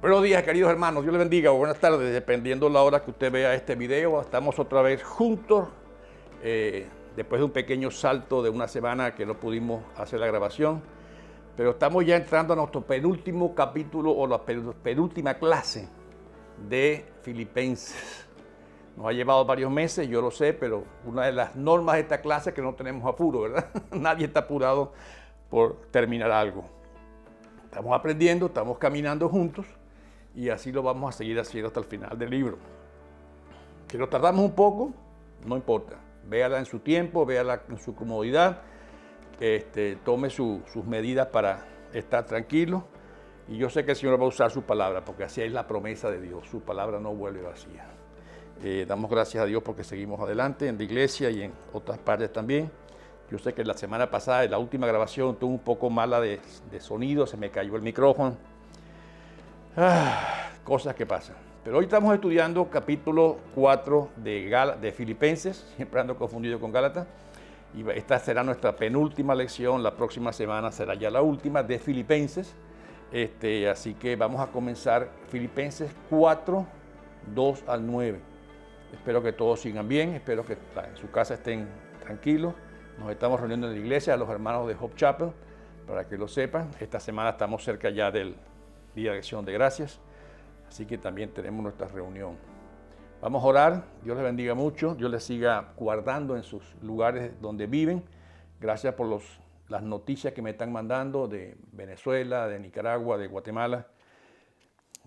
Buenos días, queridos hermanos. Dios les bendiga o buenas tardes, dependiendo la hora que usted vea este video. Estamos otra vez juntos, después de un pequeño salto de una semana que no pudimos hacer la grabación. Pero estamos ya entrando a nuestro penúltimo capítulo o la penúltima clase de Filipenses. Nos ha llevado varios meses, yo lo sé, pero una de las normas de esta clase es que no tenemos apuro, ¿verdad? Nadie está apurado por terminar algo. Estamos aprendiendo, estamos caminando juntos y así lo vamos a seguir haciendo hasta el final del libro. Si nos tardamos un poco, no importa. Véala en su tiempo, véala en su comodidad, tome sus medidas para estar tranquilo. Y yo sé que el Señor va a usar su palabra, porque así es la promesa de Dios. Su palabra no vuelve vacía. Damos gracias a Dios porque seguimos adelante en la iglesia y en otras partes también. Yo sé que la semana pasada, en la última grabación, tuve un poco mala de sonido, se me cayó el micrófono. Cosas que pasan. Pero hoy estamos estudiando capítulo 4 de Filipenses, siempre ando confundido con Gálatas. Y esta será nuestra penúltima lección, la próxima semana será ya la última de Filipenses. Así que vamos a comenzar Filipenses 4, 2 al 9. Espero que todos sigan bien, espero que en su casa estén tranquilos. Nos estamos reuniendo en la iglesia, a los hermanos de Hope Chapel, para que lo sepan. Esta semana estamos cerca ya del Día de Acción de Gracias, así que también tenemos nuestra reunión. Vamos a orar, Dios les bendiga mucho, Dios les siga guardando en sus lugares donde viven. Gracias por las noticias que me están mandando de Venezuela, de Nicaragua, de Guatemala.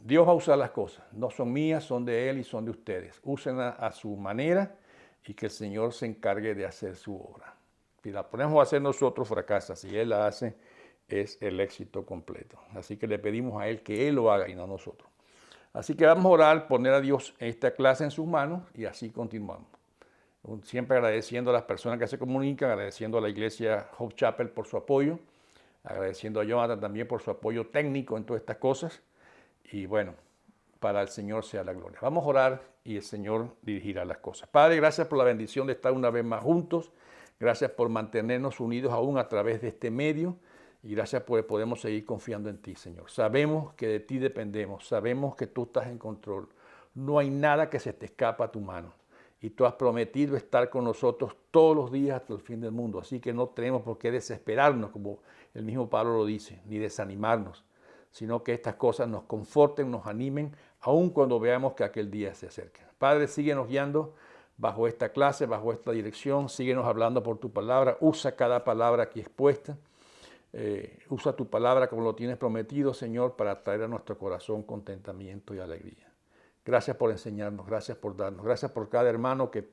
Dios va a usar las cosas, no son mías, son de Él y son de ustedes. Úsenlas a su manera y que el Señor se encargue de hacer su obra. Si la ponemos a hacer nosotros, fracasa. Si Él la hace, es el éxito completo. Así que le pedimos a Él que Él lo haga y no nosotros. Así que vamos a orar, poner a Dios esta clase en sus manos y así continuamos. Siempre agradeciendo a las personas que se comunican, agradeciendo a la iglesia Hope Chapel por su apoyo, agradeciendo a Jonathan también por su apoyo técnico en todas estas cosas. Y bueno, para el Señor sea la gloria. Vamos a orar y el Señor dirigirá las cosas. Padre, gracias por la bendición de estar una vez más juntos. Gracias por mantenernos unidos aún a través de este medio. Y gracias porque podemos seguir confiando en ti, Señor. Sabemos que de ti dependemos. Sabemos que tú estás en control. No hay nada que se te escapa a tu mano. Y tú has prometido estar con nosotros todos los días hasta el fin del mundo. Así que no tenemos por qué desesperarnos, como el mismo Pablo lo dice, ni desanimarnos, sino que estas cosas nos conforten, nos animen, aun cuando veamos que aquel día se acerca. Padre, síguenos guiando bajo esta clase, bajo esta dirección. Síguenos hablando por tu palabra. Usa cada palabra aquí expuesta. Usa tu palabra como lo tienes prometido, Señor, para traer a nuestro corazón contentamiento y alegría. Gracias por enseñarnos, gracias por darnos, gracias por cada hermano que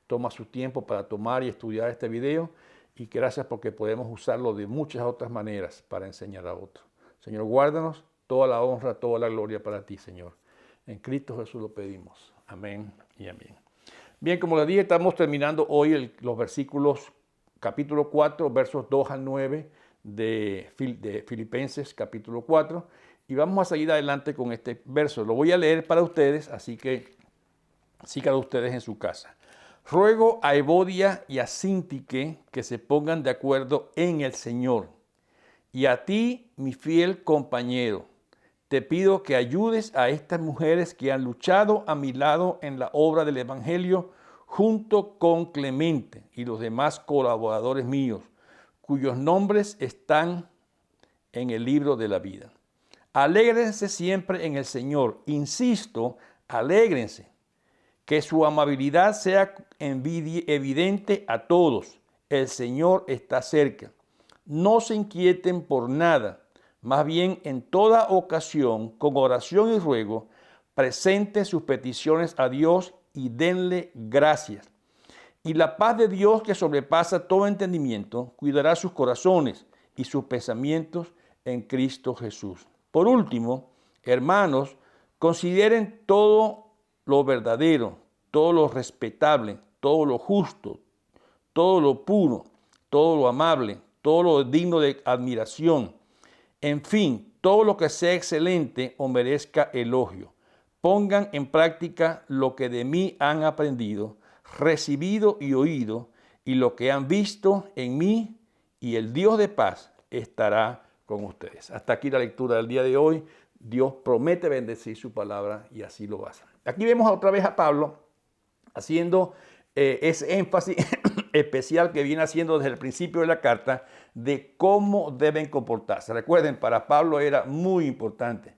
toma su tiempo para tomar y estudiar este video y gracias porque podemos usarlo de muchas otras maneras para enseñar a otros. Señor, guárdanos, toda la honra, toda la gloria para ti, Señor. En Cristo Jesús lo pedimos. Amén y amén. Bien, como les dije, estamos terminando hoy los versículos, capítulo 4, versos 2 al 9, de Filipenses capítulo 4 y vamos a seguir adelante con este verso. Lo voy a leer para ustedes, así que sigan ustedes en su casa. Ruego a Evodia y a Síntique que se pongan de acuerdo en el Señor. Y a ti, mi fiel compañero, te pido que ayudes a estas mujeres que han luchado a mi lado en la obra del Evangelio junto con Clemente y los demás colaboradores míos, cuyos nombres están en el libro de la vida. Alégrense siempre en el Señor. Insisto, alégrense. Que su amabilidad sea evidente a todos. El Señor está cerca. No se inquieten por nada. Más bien, en toda ocasión, con oración y ruego, presenten sus peticiones a Dios y denle gracias. Y la paz de Dios, que sobrepasa todo entendimiento, cuidará sus corazones y sus pensamientos en Cristo Jesús. Por último, hermanos, consideren todo lo verdadero, todo lo respetable, todo lo justo, todo lo puro, todo lo amable, todo lo digno de admiración. En fin, todo lo que sea excelente o merezca elogio. Pongan en práctica lo que de mí han aprendido, recibido y oído, y lo que han visto en mí, y el Dios de paz estará con ustedes. Hasta aquí la lectura del día de hoy. Dios promete bendecir su palabra y así lo va a hacer. Aquí vemos otra vez a Pablo haciendo ese énfasis especial que viene haciendo desde el principio de la carta de cómo deben comportarse. Recuerden, para Pablo era muy importante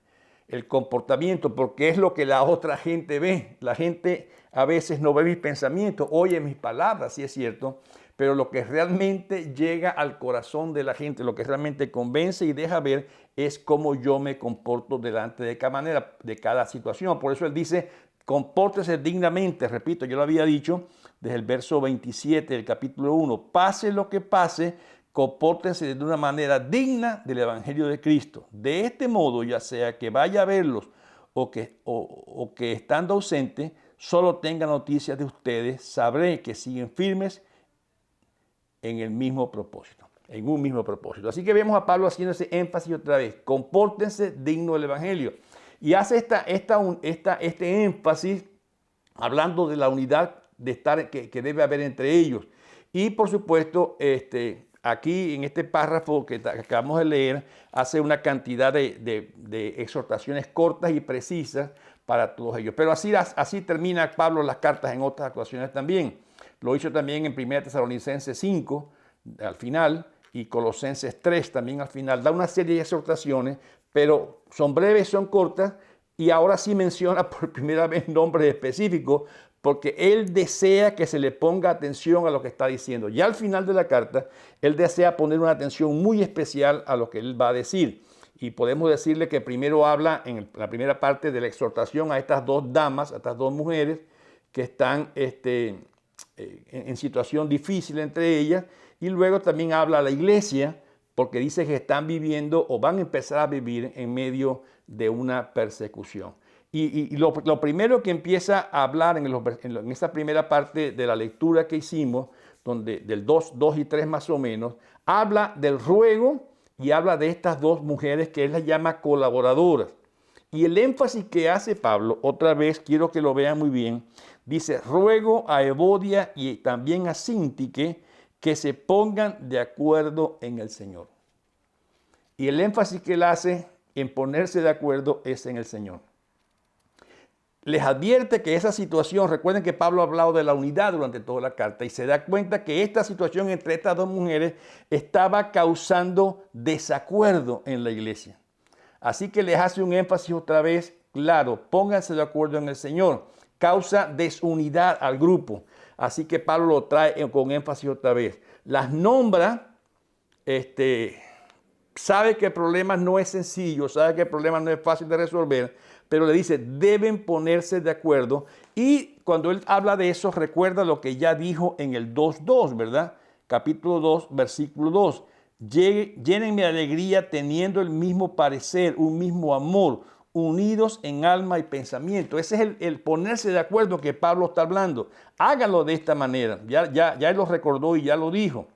el comportamiento porque es lo que la otra gente ve. La gente a veces no ve mis pensamientos, oye mis palabras, sí es cierto, pero lo que realmente llega al corazón de la gente, lo que realmente convence y deja ver es cómo yo me comporto delante de cada manera, de cada situación. Por eso él dice, compórtese dignamente, repito, yo lo había dicho desde el verso 27 del capítulo 1, pase lo que pase, compórtense de una manera digna del Evangelio de Cristo. De este modo, ya sea que vaya a verlos o que estando ausente, solo tenga noticias de ustedes, sabré que siguen firmes en el mismo propósito, en un mismo propósito. Así que vemos a Pablo haciendo ese énfasis otra vez, compórtense digno del Evangelio. Y hace este énfasis hablando de la unidad de estar que debe haber entre ellos. Y por supuesto, aquí en este párrafo que acabamos de leer, hace una cantidad de exhortaciones cortas y precisas para todos ellos. Pero así termina Pablo las cartas en otras ocasiones también. Lo hizo también en 1 Tesalonicenses 5, al final, y Colosenses 3 también al final. Da una serie de exhortaciones, pero son breves, son cortas, y ahora sí menciona por primera vez nombres específicos, porque él desea que se le ponga atención a lo que está diciendo. Ya al final de la carta, él desea poner una atención muy especial a lo que él va a decir. Y podemos decirle que primero habla en la primera parte de la exhortación a estas dos damas, a estas dos mujeres que están en situación difícil entre ellas, y luego también habla a la iglesia porque dice que están viviendo o van a empezar a vivir en medio de una persecución. Y lo primero que empieza a hablar en esta primera parte de la lectura que hicimos, donde del 2 y 3 más o menos, habla del ruego y habla de estas dos mujeres que él las llama colaboradoras. Y el énfasis que hace Pablo, otra vez quiero que lo vean muy bien, dice, ruego a Evodia y también a Síntique que se pongan de acuerdo en el Señor. Y el énfasis que él hace en ponerse de acuerdo es en el Señor. Les advierte que esa situación, recuerden que Pablo ha hablado de la unidad durante toda la carta y se da cuenta que esta situación entre estas dos mujeres estaba causando desacuerdo en la iglesia. Así que les hace un énfasis otra vez, claro, pónganse de acuerdo en el Señor. Causa desunidad al grupo. Así que Pablo lo trae con énfasis otra vez. Las nombra, sabe que el problema no es sencillo, sabe que el problema no es fácil de resolver, pero le dice, deben ponerse de acuerdo. Y cuando él habla de eso, recuerda lo que ya dijo en el 2.2, ¿verdad? Capítulo 2, versículo 2. Llénenme de alegría teniendo el mismo parecer, un mismo amor, unidos en alma y pensamiento. Ese es el ponerse de acuerdo que Pablo está hablando. Háganlo de esta manera. Ya él lo recordó y ya lo dijo.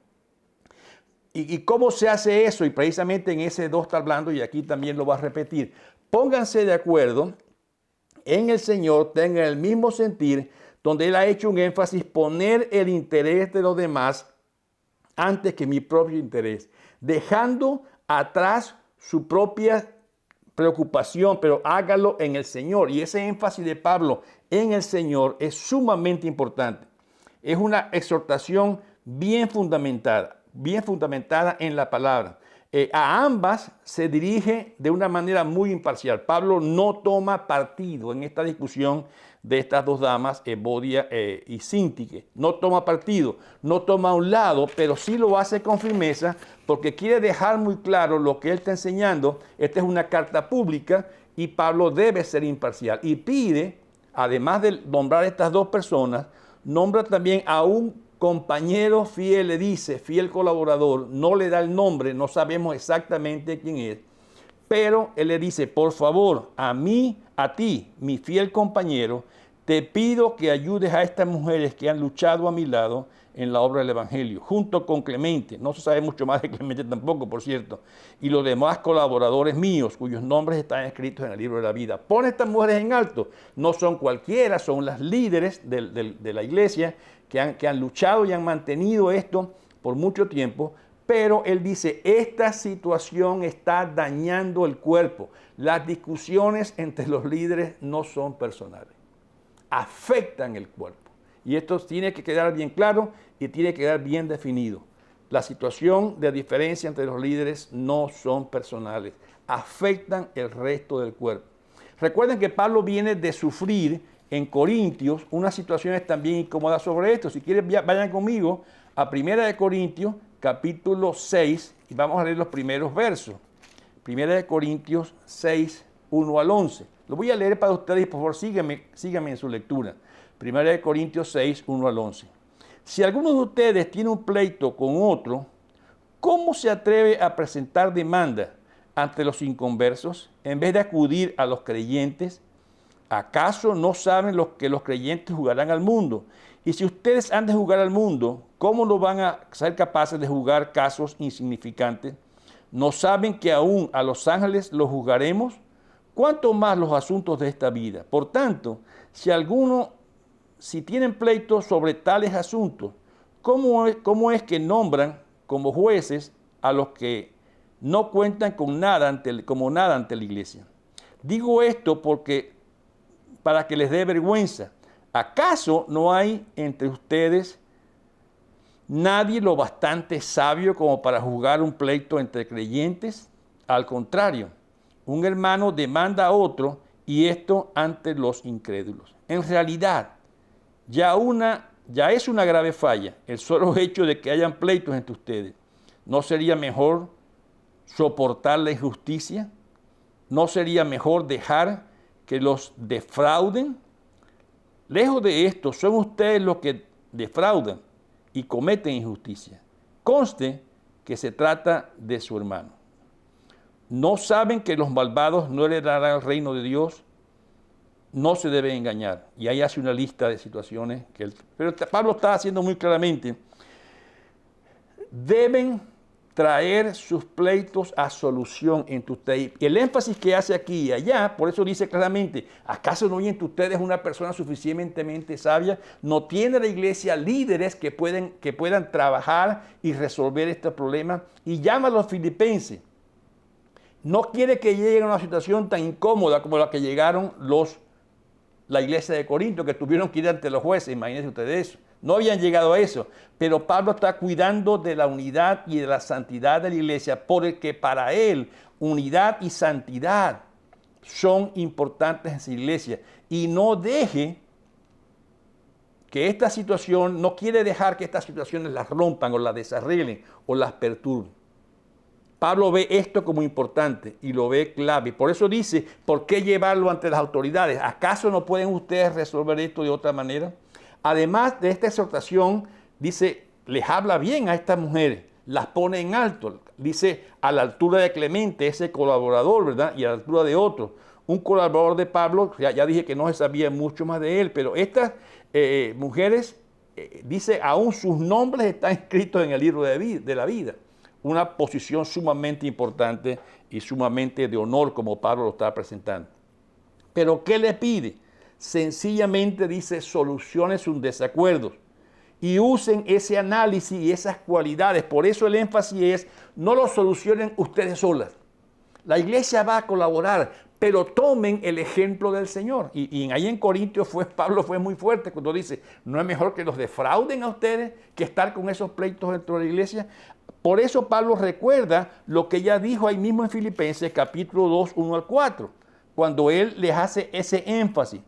¿Y cómo se hace eso? Y precisamente en ese 2 está hablando y aquí también lo va a repetir. Pónganse de acuerdo en el Señor, tengan el mismo sentir, donde él ha hecho un énfasis, poner el interés de los demás antes que mi propio interés, dejando atrás su propia preocupación, pero hágalo en el Señor. Y ese énfasis de Pablo en el Señor es sumamente importante. Es una exhortación bien fundamentada en la palabra. A ambas se dirige de una manera muy imparcial. Pablo no toma partido en esta discusión de estas dos damas, Evodia y Síntique. No toma partido, no toma un lado, pero sí lo hace con firmeza porque quiere dejar muy claro lo que él está enseñando. Esta es una carta pública y Pablo debe ser imparcial. Y pide, además de nombrar a estas dos personas, nombra también a un compañero fiel, le dice, fiel colaborador, no le da el nombre, no sabemos exactamente quién es, pero él le dice, por favor, a ti, mi fiel compañero, te pido que ayudes a estas mujeres que han luchado a mi lado en la obra del Evangelio, junto con Clemente, no se sabe mucho más de Clemente tampoco, por cierto, y los demás colaboradores míos, cuyos nombres están escritos en el libro de la vida. Pon a estas mujeres en alto, no son cualquiera, son las líderes de la iglesia que han luchado y han mantenido esto por mucho tiempo, Pero él dice, esta situación está dañando el cuerpo. Las discusiones entre los líderes no son personales, afectan el cuerpo. Y esto tiene que quedar bien claro y tiene que quedar bien definido. La situación de diferencia entre los líderes no son personales, afectan el resto del cuerpo. Recuerden que Pablo viene de sufrir en Corintios unas situaciones también incómodas sobre esto. Si quieren, vayan conmigo a 1 Corintios, capítulo 6, y vamos a leer los primeros versos. 1 Corintios 6, 1 al 11. Lo voy a leer para ustedes y por favor síganme en su lectura. 1 Corintios 6, 1 al 11. Si alguno de ustedes tiene un pleito con otro, ¿cómo se atreve a presentar demanda ante los inconversos en vez de acudir a los creyentes? ¿Acaso no saben que los creyentes jugarán al mundo? Y si ustedes han de jugar al mundo, ¿cómo no van a ser capaces de jugar casos insignificantes? ¿No saben que aún a los ángeles los juzgaremos? ¿Cuánto más los asuntos de esta vida? Por tanto, si tienen pleitos sobre tales asuntos, ¿cómo es que nombran como jueces a los que no cuentan como nada ante la iglesia? Digo esto para que les dé vergüenza. ¿Acaso no hay entre ustedes nadie lo bastante sabio como para juzgar un pleito entre creyentes? Al contrario, un hermano demanda a otro y esto ante los incrédulos. En realidad, ya es una grave falla el solo hecho de que hayan pleitos entre ustedes. ¿No sería mejor soportar la injusticia? ¿No sería mejor dejar que los defrauden? Lejos de esto, son ustedes los que defraudan y cometen injusticia. Conste que se trata de su hermano. ¿No saben que los malvados no heredarán el reino de Dios? No se deben engañar. Y ahí hace una lista de situaciones. Pero Pablo está haciendo muy claramente. Deben traer sus pleitos a solución entre ustedes. Y el énfasis que hace aquí y allá, por eso dice claramente, ¿acaso no hay entre ustedes una persona suficientemente sabia? ¿No tiene la iglesia líderes que puedan trabajar y resolver este problema? Y llama a los filipenses. No quiere que lleguen a una situación tan incómoda como la que llegaron la iglesia de Corinto, que tuvieron que ir ante los jueces. Imagínense ustedes eso. No habían llegado a eso, pero Pablo está cuidando de la unidad y de la santidad de la iglesia, porque para él unidad y santidad son importantes en su iglesia. Y no quiere dejar que estas situaciones las rompan o las desarreglen o las perturben. Pablo ve esto como importante y lo ve clave. Por eso dice, ¿por qué llevarlo ante las autoridades? ¿Acaso no pueden ustedes resolver esto de otra manera? Además de esta exhortación, dice, les habla bien a estas mujeres, las pone en alto. Dice, a la altura de Clemente, ese colaborador, ¿verdad? Y a la altura de otro. Un colaborador de Pablo, ya dije que no se sabía mucho más de él, pero estas mujeres, dice, aún sus nombres están escritos en el libro de la vida. Una posición sumamente importante y sumamente de honor, como Pablo lo está presentando. Pero ¿qué le pide? Sencillamente dice, solucionen sus desacuerdos y usen ese análisis y esas cualidades. Por eso el énfasis es, no lo solucionen ustedes solas. La iglesia va a colaborar, pero tomen el ejemplo del Señor. Y ahí en Corintios Pablo fue muy fuerte cuando dice, no es mejor que los defrauden a ustedes que estar con esos pleitos dentro de la iglesia. Por eso Pablo recuerda lo que ya dijo ahí mismo en Filipenses capítulo 2, 1 al 4, cuando él les hace ese énfasis.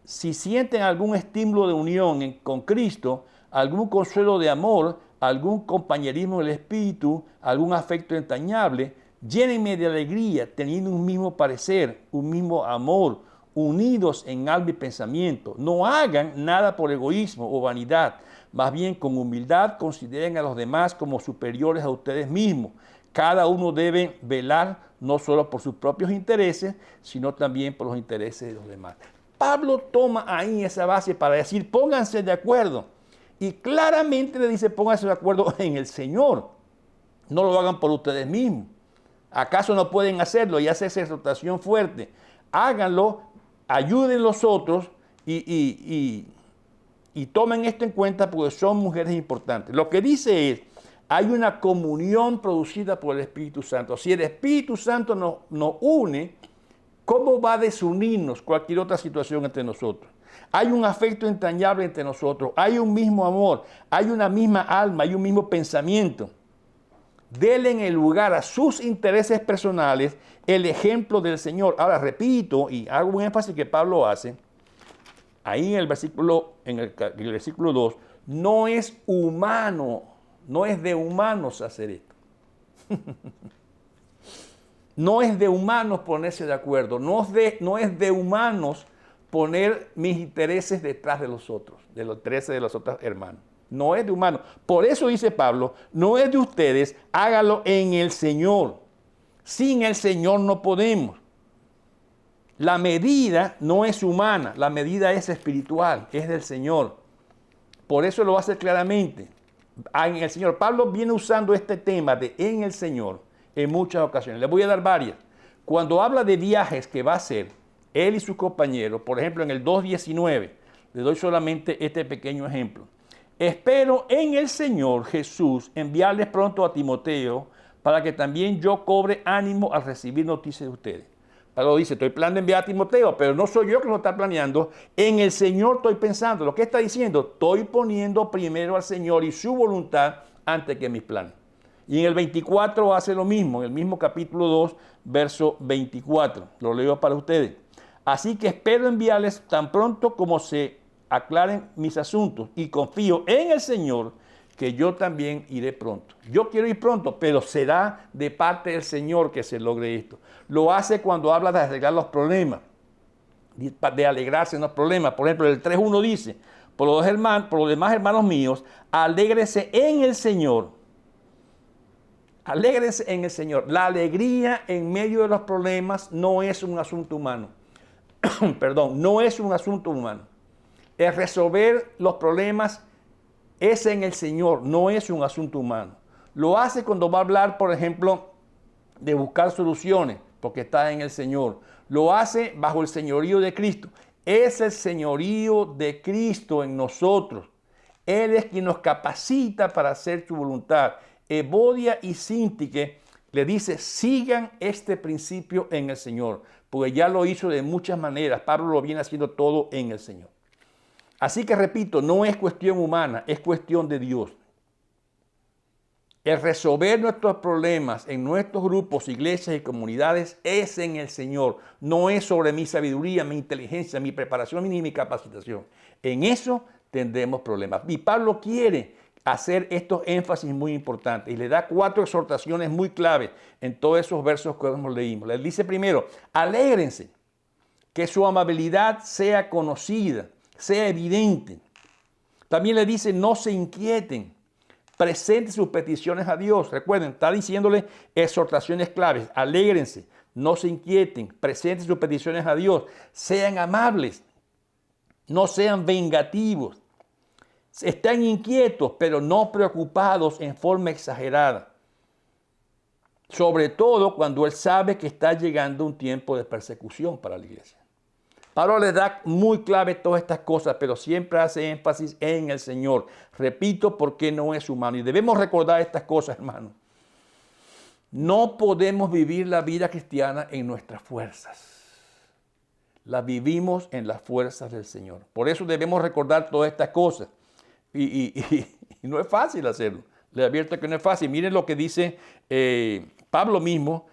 Si sienten algún estímulo de unión con Cristo, algún consuelo de amor, algún compañerismo del Espíritu, algún afecto entrañable, llénenme de alegría, teniendo un mismo parecer, un mismo amor, unidos en alma y pensamiento. No hagan nada por egoísmo o vanidad, más bien con humildad consideren a los demás como superiores a ustedes mismos. Cada uno debe velar no solo por sus propios intereses, sino también por los intereses de los demás. Pablo toma ahí esa base para decir, pónganse de acuerdo. Y claramente le dice, pónganse de acuerdo en el Señor. No lo hagan por ustedes mismos. ¿Acaso no pueden hacerlo? Y hace esa exhortación fuerte. Háganlo, ayuden los otros y tomen esto en cuenta porque son mujeres importantes. Lo que dice es, Hay una comunión producida por el Espíritu Santo. Si el Espíritu Santo nos une, ¿cómo va a desunirnos cualquier otra situación entre nosotros? Hay un afecto entrañable entre nosotros, hay un mismo amor, hay una misma alma, hay un mismo pensamiento. Denle en el lugar a sus intereses personales el ejemplo del Señor. Ahora repito y hago un énfasis que Pablo hace, ahí en el versículo 2, no es humano, no es de humanos hacer esto. No es de humanos ponerse de acuerdo, no es de humanos poner mis intereses detrás de los otros, de los intereses de los otros hermanos. No es de humanos. Por eso dice Pablo, no es de ustedes, hágalo en el Señor. Sin el Señor no podemos. La medida no es humana, la medida es espiritual, es del Señor. Por eso lo hace claramente. En el Señor. Pablo viene usando este tema de en el Señor en muchas ocasiones. Les voy a dar varias. Cuando habla de viajes que va a hacer él y sus compañeros, por ejemplo en el 2:19, le doy solamente este pequeño ejemplo. Espero en el Señor Jesús enviarles pronto a Timoteo para que también yo cobre ánimo al recibir noticias de ustedes. Pablo dice, estoy planeando enviar a Timoteo, pero no soy yo que lo está planeando. En el Señor estoy pensando. Lo que está diciendo, estoy poniendo primero al Señor y su voluntad antes que mis planes. Y en el 24 hace lo mismo, en el mismo capítulo 2, verso 24. Lo leo para ustedes. Así que espero enviarles tan pronto como se aclaren mis asuntos y confío en el Señor que yo también iré pronto. Yo quiero ir pronto, pero será de parte del Señor que se logre esto. Lo hace cuando habla de arreglar los problemas, de alegrarse en los problemas. Por ejemplo, el 3:1 dice, por los demás hermanos míos, alégrense en el Señor. Alégrense en el Señor. La alegría en medio de los problemas no es un asunto humano. Perdón, no es un asunto humano. El resolver los problemas es en el Señor, no es un asunto humano. Lo hace cuando va a hablar, por ejemplo, de buscar soluciones, porque está en el Señor. Lo hace bajo el señorío de Cristo. Es el señorío de Cristo en nosotros. Él es quien nos capacita para hacer su voluntad. Evodia y Síntique le dice, sigan este principio en el Señor, porque ya lo hizo de muchas maneras. Pablo lo viene haciendo todo en el Señor. Así que repito, no es cuestión humana, es cuestión de Dios. El resolver nuestros problemas en nuestros grupos, iglesias y comunidades es en el Señor. No es sobre mi sabiduría, mi inteligencia, mi preparación ni mi capacitación. En eso tendremos problemas. Y Pablo quiere hacer estos énfasis muy importantes y le da 4 exhortaciones muy claves en todos esos versos que hemos leído. Le dice primero, alégrense, que su amabilidad sea conocida, sea evidente. También le dice, no se inquieten, presenten sus peticiones a Dios. Recuerden, está diciéndole exhortaciones claves, alégrense, no se inquieten, presenten sus peticiones a Dios, sean amables, no sean vengativos, están inquietos, pero no preocupados en forma exagerada. Sobre todo cuando él sabe que está llegando un tiempo de persecución para la iglesia. Pablo le da muy clave todas estas cosas, pero siempre hace énfasis en el Señor. Repito, porque no es humano. Y debemos recordar estas cosas, hermanos. No podemos vivir la vida cristiana en nuestras fuerzas. La vivimos en las fuerzas del Señor. Por eso debemos recordar todas estas cosas. Y no es fácil hacerlo. Le advierto que no es fácil. Miren lo que dice Pablo mismo,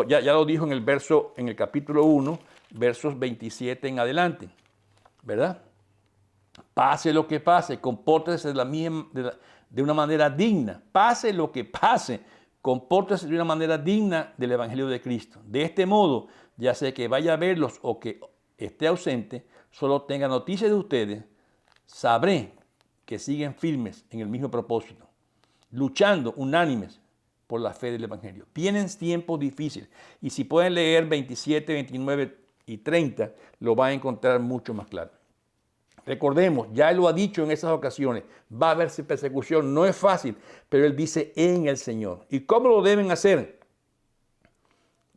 ya lo dijo en el capítulo 1, versos 27 en adelante, ¿verdad? Pase lo que pase, compórtese de una manera digna. Pase lo que pase, compórtese de una manera digna del Evangelio de Cristo. De este modo, ya sea que vaya a verlos o que esté ausente, solo tenga noticias de ustedes, sabré que siguen firmes en el mismo propósito, luchando unánimes por la fe del Evangelio. Vienen tiempos difíciles y si pueden leer 27, 29 y 30, lo van a encontrar mucho más claro. Recordemos, ya él lo ha dicho en esas ocasiones, va a haber persecución, no es fácil, pero él dice en el Señor. ¿Y cómo lo deben hacer?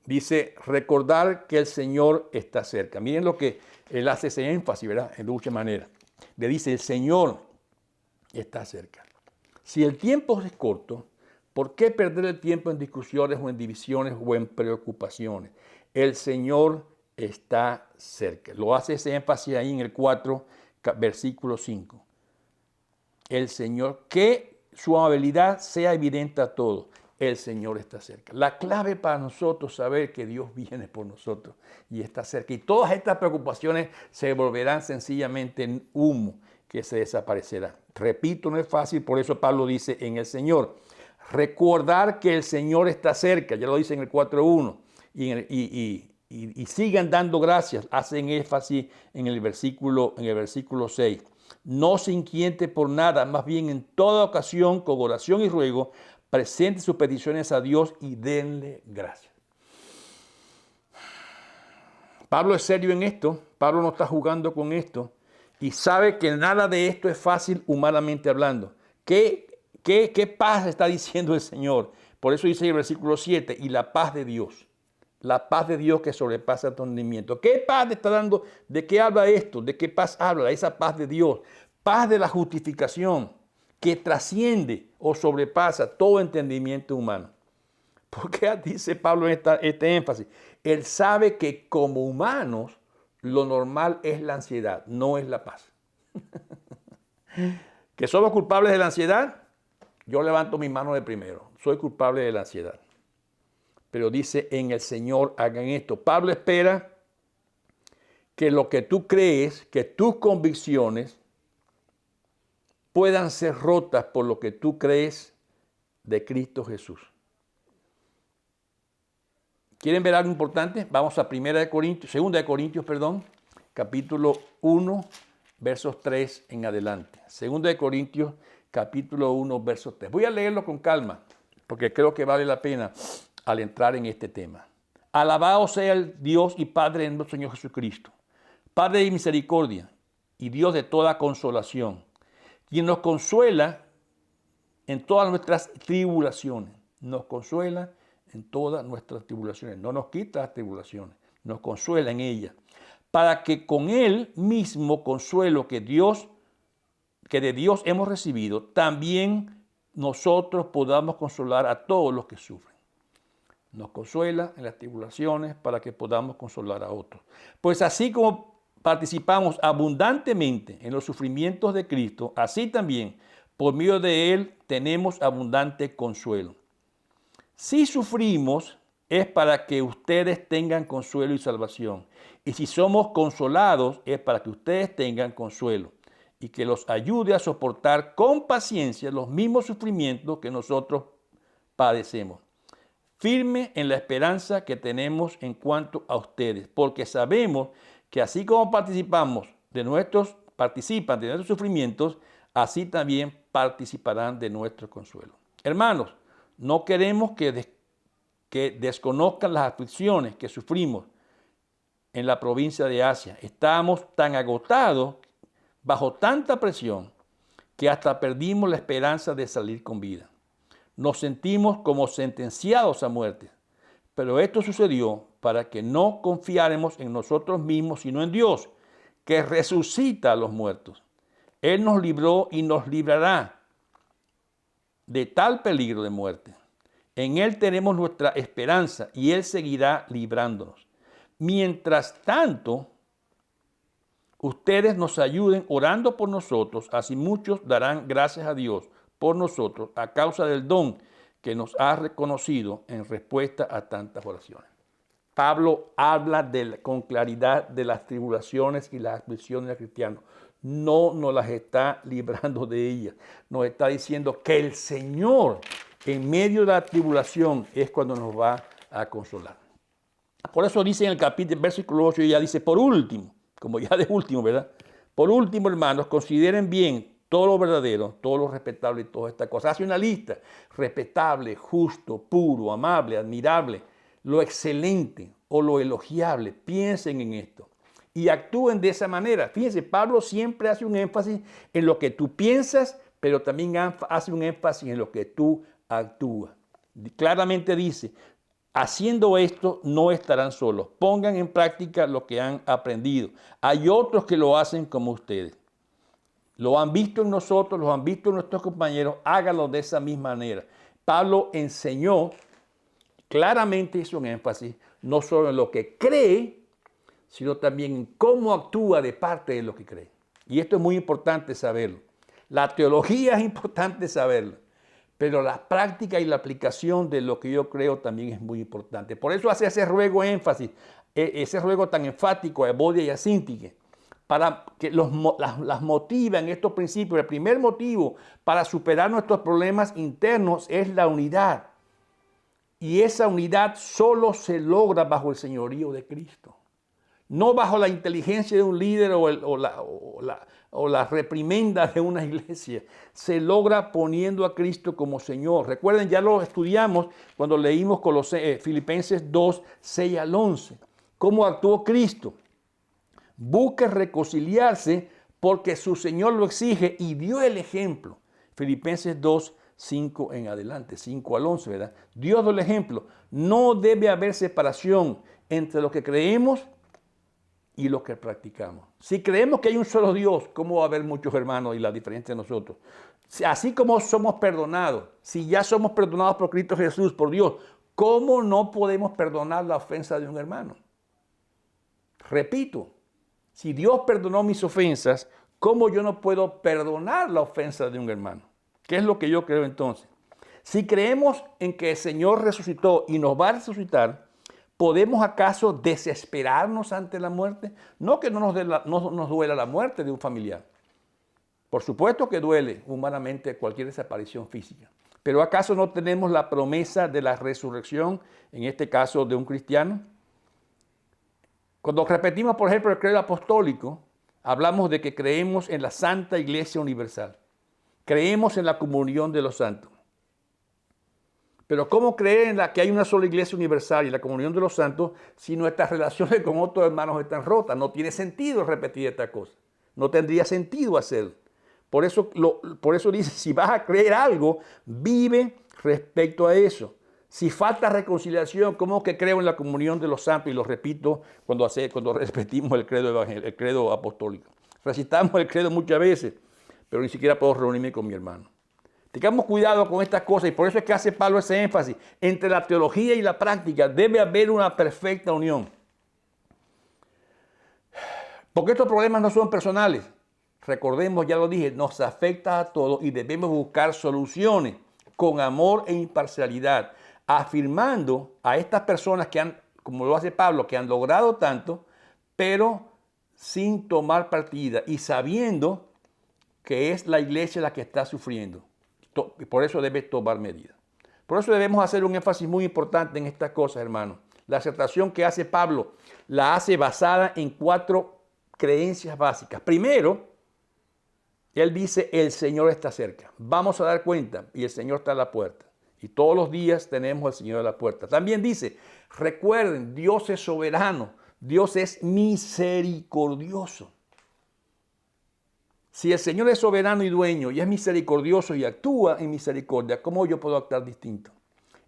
Dice, recordar que el Señor está cerca. Miren lo que él hace ese énfasis, ¿verdad? En muchas maneras. Le dice, el Señor está cerca. Si el tiempo es corto, ¿por qué perder el tiempo en discusiones o en divisiones o en preocupaciones? El Señor está cerca. Lo hace ese énfasis ahí en el 4, versículo 5. El Señor, que su amabilidad sea evidente a todos. El Señor está cerca. La clave para nosotros es saber que Dios viene por nosotros y está cerca. Y todas estas preocupaciones se volverán sencillamente en humo que se desaparecerá. Repito, no es fácil, por eso Pablo dice en el Señor. Recordar que el Señor está cerca, ya lo dice en el 4.1. Y sigan dando gracias, hacen énfasis en el versículo 6. No se inquiete por nada, más bien en toda ocasión, con oración y ruego, presente sus peticiones a Dios y denle gracias. Pablo es serio en esto, Pablo no está jugando con esto y sabe que nada de esto es fácil humanamente hablando. ¿Qué paz está diciendo el Señor? Por eso dice en el versículo 7, y la paz de Dios. La paz de Dios que sobrepasa el entendimiento. ¿Qué paz te está dando? ¿De qué habla esto? ¿De qué paz habla? Esa paz de Dios. Paz de la justificación que trasciende o sobrepasa todo entendimiento humano. ¿Por qué dice Pablo este énfasis? Él sabe que como humanos lo normal es la ansiedad, no es la paz. ¿Que somos culpables de la ansiedad? Yo levanto mi mano de primero. Soy culpable de la ansiedad. Pero dice, en el Señor hagan esto. Pablo espera que lo que tú crees, que tus convicciones puedan ser rotas por lo que tú crees de Cristo Jesús. ¿Quieren ver algo importante? Vamos a 2 Corintios, capítulo 1, versos 3 en adelante. 2 Corintios, capítulo 1, versos 3. Voy a leerlo con calma, porque creo que vale la pena al entrar en este tema. Alabado sea el Dios y Padre de nuestro Señor Jesucristo, Padre de misericordia y Dios de toda consolación, quien nos consuela en todas nuestras tribulaciones. Nos consuela en todas nuestras tribulaciones. No nos quita las tribulaciones, nos consuela en ellas. Para que con Él mismo consuelo que de Dios hemos recibido, también nosotros podamos consolar a todos los que sufren. Nos consuela en las tribulaciones para que podamos consolar a otros. Pues así como participamos abundantemente en los sufrimientos de Cristo, así también por medio de Él tenemos abundante consuelo. Si sufrimos es para que ustedes tengan consuelo y salvación. Y si somos consolados es para que ustedes tengan consuelo y que los ayude a soportar con paciencia los mismos sufrimientos que nosotros padecemos. Firme en la esperanza que tenemos en cuanto a ustedes, porque sabemos que así como participan de nuestros sufrimientos, así también participarán de nuestro consuelo. Hermanos, no queremos que desconozcan las aflicciones que sufrimos en la provincia de Asia. Estamos tan agotados, bajo tanta presión, que hasta perdimos la esperanza de salir con vida. Nos sentimos como sentenciados a muerte. Pero esto sucedió para que no confiáramos en nosotros mismos, sino en Dios, que resucita a los muertos. Él nos libró y nos librará de tal peligro de muerte. En Él tenemos nuestra esperanza y Él seguirá librándonos. Mientras tanto, ustedes nos ayuden orando por nosotros, así muchos darán gracias a Dios por nosotros a causa del don que nos ha reconocido en respuesta a tantas oraciones. Pablo habla con claridad de las tribulaciones y las aflicciones de los cristianos. No nos las está librando de ellas. Nos está diciendo que el Señor, en medio de la tribulación, es cuando nos va a consolar. Por eso dice en el capítulo, versículo 8, ya dice, por último, como ya de último, ¿verdad? Por último, hermanos, consideren bien todo lo verdadero, todo lo respetable y todas estas cosas. Hace una lista: respetable, justo, puro, amable, admirable, lo excelente o lo elogiable. Piensen en esto y actúen de esa manera. Fíjense, Pablo siempre hace un énfasis en lo que tú piensas, pero también hace un énfasis en lo que tú actúas. Claramente dice, haciendo esto no estarán solos. Pongan en práctica lo que han aprendido. Hay otros que lo hacen como ustedes. Lo han visto en nosotros, lo han visto en nuestros compañeros, hágalo de esa misma manera. Pablo enseñó, claramente hizo un énfasis, no solo en lo que cree, sino también en cómo actúa de parte de lo que cree. Y esto es muy importante saberlo. La teología es importante saberlo, pero la práctica y la aplicación de lo que yo creo también es muy importante. Por eso hace ese ruego énfasis, ese ruego tan enfático a Evodia y a Síntique, para que las motive en estos principios. El primer motivo para superar nuestros problemas internos es la unidad. Y esa unidad solo se logra bajo el señorío de Cristo. No bajo la inteligencia de un líder o la reprimenda de una iglesia. Se logra poniendo a Cristo como Señor. Recuerden, ya lo estudiamos cuando leímos Filipenses 2, 6 al 11. ¿Cómo actuó Cristo? Busque reconciliarse porque su Señor lo exige y dio el ejemplo. Filipenses 2, 5 en adelante, 5 al 11, ¿verdad? Dios dio el ejemplo. No debe haber separación entre lo que creemos y lo que practicamos. Si creemos que hay un solo Dios, ¿cómo va a haber muchos hermanos y la diferencia de nosotros? Así como somos perdonados, si ya somos perdonados por Cristo Jesús, por Dios, ¿cómo no podemos perdonar la ofensa de un hermano? Repito, si Dios perdonó mis ofensas, ¿cómo yo no puedo perdonar la ofensa de un hermano? ¿Qué es lo que yo creo entonces? Si creemos en que el Señor resucitó y nos va a resucitar, ¿podemos acaso desesperarnos ante la muerte? No que no nos duela la muerte de un familiar. Por supuesto que duele humanamente cualquier desaparición física. Pero ¿acaso no tenemos la promesa de la resurrección, en este caso de un cristiano? Cuando repetimos, por ejemplo, el credo apostólico, hablamos de que creemos en la Santa Iglesia Universal. Creemos en la comunión de los santos. Pero ¿cómo creer en que hay una sola Iglesia Universal y la comunión de los santos si nuestras relaciones con otros hermanos están rotas? No tiene sentido repetir esta cosa. No tendría sentido hacerlo. Por eso dice, si vas a creer algo, vive respecto a eso. Si falta reconciliación, ¿cómo que creo en la comunión de los santos? Y lo repito cuando repetimos el credo apostólico. Recitamos el credo muchas veces, pero ni siquiera puedo reunirme con mi hermano. Tengamos cuidado con estas cosas y por eso es que hace Pablo ese énfasis. Entre la teología y la práctica debe haber una perfecta unión. Porque estos problemas no son personales. Recordemos, ya lo dije, nos afecta a todos y debemos buscar soluciones con amor e imparcialidad, afirmando a estas personas que han, como lo hace Pablo, que han logrado tanto, pero sin tomar partida y sabiendo que es la iglesia la que está sufriendo. Por eso debe tomar medidas. Por eso debemos hacer un énfasis muy importante en estas cosas, hermanos. La aceptación que hace Pablo la hace basada en 4 creencias básicas. Primero, él dice, el Señor está cerca. Vamos a dar cuenta y el Señor está a la puerta. Y todos los días tenemos al Señor a la puerta. También dice, recuerden, Dios es soberano. Dios es misericordioso. Si el Señor es soberano y dueño y es misericordioso y actúa en misericordia, ¿cómo yo puedo actuar distinto?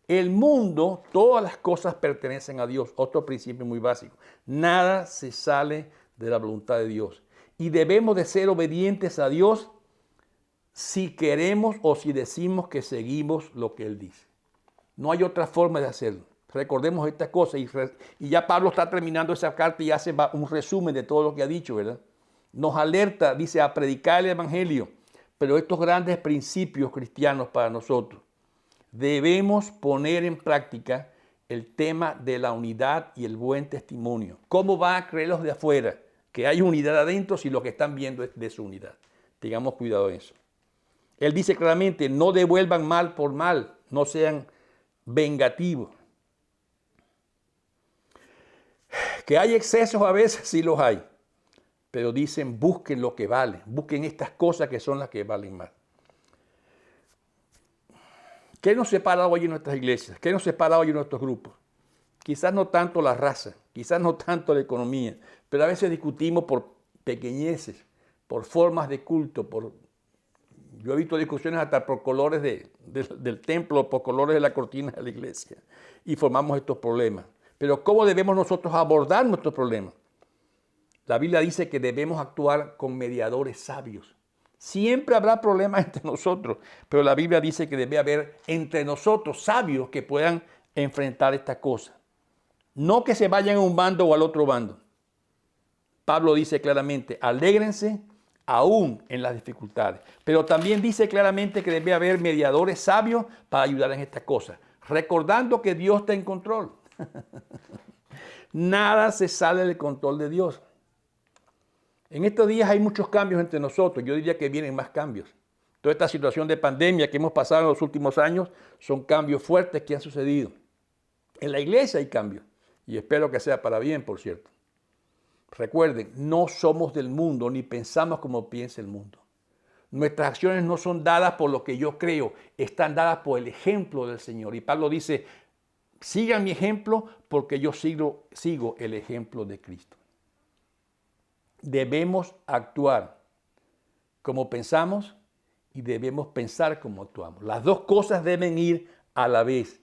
El mundo, todas las cosas pertenecen a Dios. Otro principio muy básico. Nada se sale de la voluntad de Dios. Y debemos de ser obedientes a Dios si queremos o si decimos que seguimos lo que Él dice. No hay otra forma de hacerlo. Recordemos estas cosas y ya Pablo está terminando esa carta y hace un resumen de todo lo que ha dicho, ¿verdad? Nos alerta, dice, a predicar el Evangelio, pero estos grandes principios cristianos para nosotros. Debemos poner en práctica el tema de la unidad y el buen testimonio. ¿Cómo van a creer los de afuera que hay unidad adentro si lo que están viendo es desunidad? Tengamos cuidado en eso. Él dice claramente, no devuelvan mal por mal, no sean vengativos. Que hay excesos a veces, sí los hay. Pero dicen, busquen lo que vale, busquen estas cosas que son las que valen más. ¿Qué nos separa hoy en nuestras iglesias? ¿Qué nos separa hoy en nuestros grupos? Quizás no tanto la raza, quizás no tanto la economía, pero a veces discutimos por pequeñeces, por formas de culto. Yo he visto discusiones hasta por colores del templo, por colores de la cortina de la iglesia, y formamos estos problemas. Pero ¿cómo debemos nosotros abordar nuestros problemas? La Biblia dice que debemos actuar con mediadores sabios. Siempre habrá problemas entre nosotros, pero la Biblia dice que debe haber entre nosotros sabios que puedan enfrentar estas cosas. No que se vayan a un bando o al otro bando. Pablo dice claramente, alégrense aún en las dificultades. Pero también dice claramente que debe haber mediadores sabios para ayudar en estas cosas. Recordando que Dios está en control. Nada se sale del control de Dios. En estos días hay muchos cambios entre nosotros. Yo diría que vienen más cambios. Toda esta situación de pandemia que hemos pasado en los últimos años son cambios fuertes que han sucedido. En la iglesia hay cambios. Y espero que sea para bien, por cierto. Recuerden, no somos del mundo ni pensamos como piensa el mundo. Nuestras acciones no son dadas por lo que yo creo, están dadas por el ejemplo del Señor. Y Pablo dice, sigan mi ejemplo porque yo sigo el ejemplo de Cristo. Debemos actuar como pensamos y debemos pensar como actuamos. Las dos cosas deben ir a la vez.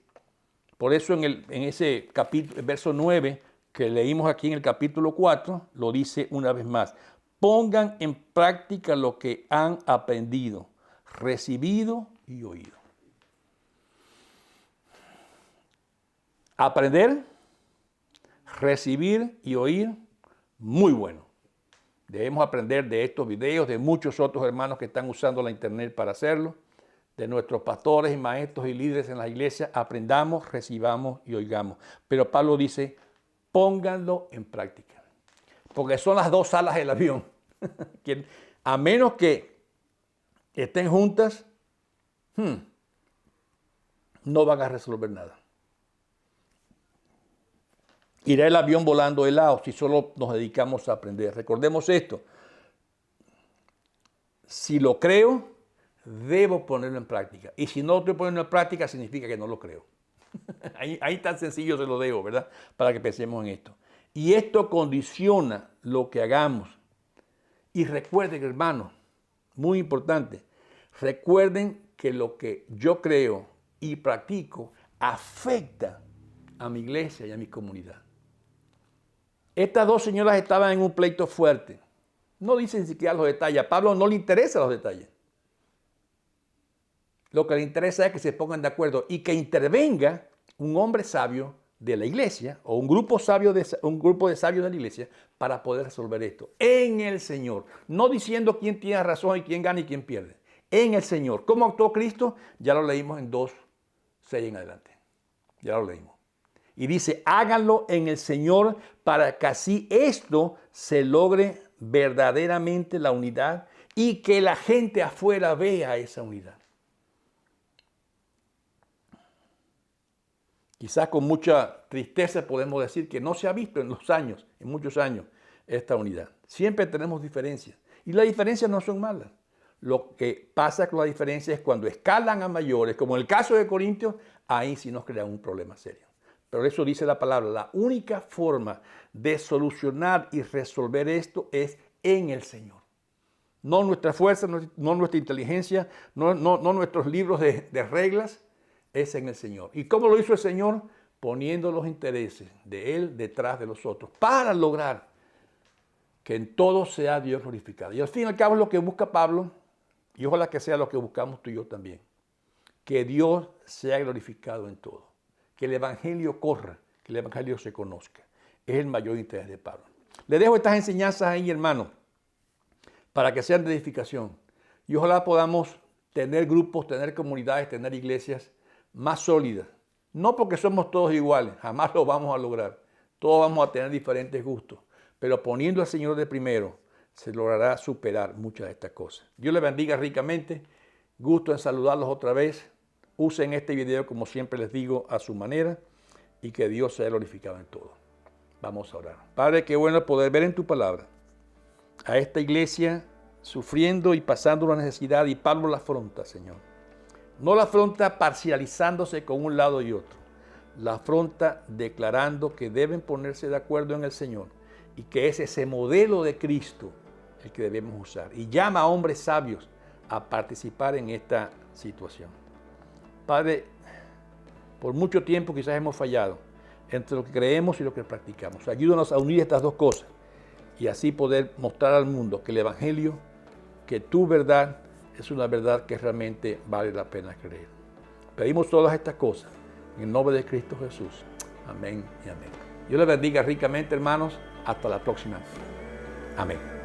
Por eso en ese capítulo, el verso 9, que leímos aquí en el capítulo 4, lo dice una vez más. Pongan en práctica lo que han aprendido, recibido y oído. Aprender, recibir y oír, muy bueno. Debemos aprender de estos videos, de muchos otros hermanos que están usando la internet para hacerlo, de nuestros pastores y maestros y líderes en la iglesia. Aprendamos, recibamos y oigamos. Pero Pablo dice, pónganlo en práctica. Porque son las dos alas del avión. A menos que estén juntas, no van a resolver nada. Irá el avión volando de lado si solo nos dedicamos a aprender. Recordemos esto. Si lo creo, debo ponerlo en práctica. Y si no lo estoy poniendo en práctica, significa que no lo creo. Ahí tan sencillo se lo dejo, ¿verdad? Para que pensemos en esto. Y esto condiciona lo que hagamos. Y recuerden, hermanos, muy importante, recuerden que lo que yo creo y practico afecta a mi iglesia y a mi comunidad. Estas dos señoras estaban en un pleito fuerte. No dicen siquiera los detalles. A Pablo no le interesan los detalles. Lo que le interesa es que se pongan de acuerdo y que intervenga un hombre sabio de la iglesia o un grupo de sabios de la iglesia para poder resolver esto. En el Señor. No diciendo quién tiene razón y quién gana y quién pierde. En el Señor. ¿Cómo actuó Cristo? Ya lo leímos en 2:6 en adelante. Ya lo leímos. Y dice, háganlo en el Señor para que así esto se logre verdaderamente la unidad y que la gente afuera vea esa unidad. Quizás con mucha tristeza podemos decir que no se ha visto en muchos años, esta unidad. Siempre tenemos diferencias y las diferencias no son malas. Lo que pasa con la diferencia es cuando escalan a mayores, como en el caso de Corintios, ahí sí nos crea un problema serio. Pero eso dice la palabra, la única forma de solucionar y resolver esto es en el Señor. No nuestra fuerza, no nuestra inteligencia, no nuestros libros de reglas, es en el Señor. ¿Y cómo lo hizo el Señor? Poniendo los intereses de Él detrás de los otros para lograr que en todo sea Dios glorificado. Y al fin y al cabo es lo que busca Pablo y ojalá que sea lo que buscamos tú y yo también. Que Dios sea glorificado en todo. Que el Evangelio corra, que el Evangelio se conozca. Es el mayor interés de Pablo. Le dejo estas enseñanzas ahí, hermanos, para que sean de edificación. Y ojalá podamos tener grupos, tener comunidades, tener iglesias más sólidas. No porque somos todos iguales, jamás lo vamos a lograr. Todos vamos a tener diferentes gustos. Pero poniendo al Señor de primero, se logrará superar muchas de estas cosas. Dios les bendiga ricamente. Gusto en saludarlos otra vez. Usen este video, como siempre les digo, a su manera y que Dios sea glorificado en todo. Vamos a orar. Padre, qué bueno poder ver en tu palabra a esta iglesia sufriendo y pasando una necesidad y Pablo la afronta, Señor. No la afronta parcializándose con un lado y otro. La afronta declarando que deben ponerse de acuerdo en el Señor y que es ese modelo de Cristo el que debemos usar. Y llama a hombres sabios a participar en esta situación. Padre, por mucho tiempo quizás hemos fallado entre lo que creemos y lo que practicamos. Ayúdanos a unir estas dos cosas y así poder mostrar al mundo que el Evangelio que tu verdad es una verdad que realmente vale la pena creer. Pedimos todas estas cosas en el nombre de Cristo Jesús. Amén y amén. Dios les bendiga ricamente, hermanos. Hasta la próxima. Amén.